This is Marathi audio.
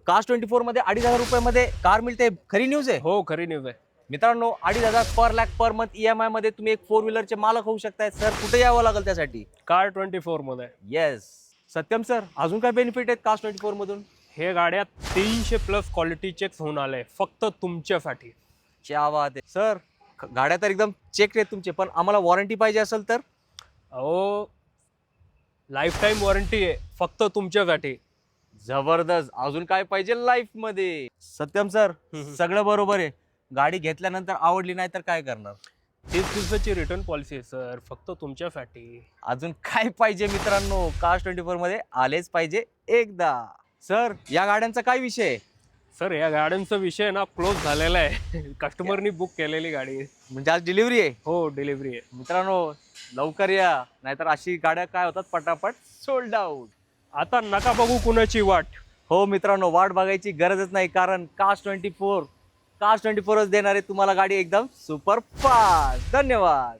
कास्ट 24 मध्ये 2,500 रुपयामध्ये कार मिळते, खरी न्यूज आहे? हो, खरी न्यूज आहे. मित्रांनो, 2,500 पर लाख पर मंथ EMI मध्ये तुम्ही एक 4 व्हीलरचे मालक होऊ शकताय. सर, कुठे यावं लागेल त्यासाठी? कार 24 मध्ये. येस. सत्यम सर, अजून काय बेनिफिट आहेत कास्ट 24 मधून? हे गाड्या 300+ क्वालिटी चेक्स होऊन आले फक्त तुमच्यासाठी. क्या बात आहे सर. गाड्या तर एकदम चेक आहेत तुमचे, पण आम्हाला वॉरंटी पाहिजे असेल तर? अहो, लाईफ टाईम वॉरंटी आहे फक्त तुमच्यासाठी. जबरदस्त. अजून काय पाहिजे लाईफ मध्ये? सत्यम सर, सगळं बरोबर आहे. गाडी घेतल्यानंतर आवडली नाही तर काय करणार? 30 दिवसाची रिटर्न पॉलिसी आहे सर, फक्त तुमच्यासाठी. अजून काय पाहिजे मित्रांनो? कास्ट 24 मध्ये आलेच पाहिजे एकदा. सर, या गाड्यांचा काय विषय आहे? सर, या गाड्यांचा विषय ना क्लोज झालेला आहे. कस्टमरनी बुक केलेली गाडी आहे. म्हणजे आज डिलिव्हरी आहे? हो, डिलिव्हरी आहे. मित्रांनो, लवकर या, नाहीतर अशी गाड्या काय होतात पटापट सोल्ड आउट. आता नका बघू कुणाची वाट. हो मित्रांनो, वाट बघायची गरजच नाही, कारण कास्ट 24च देणारे तुम्हाला गाडी एकदम सुपर फास्ट. धन्यवाद.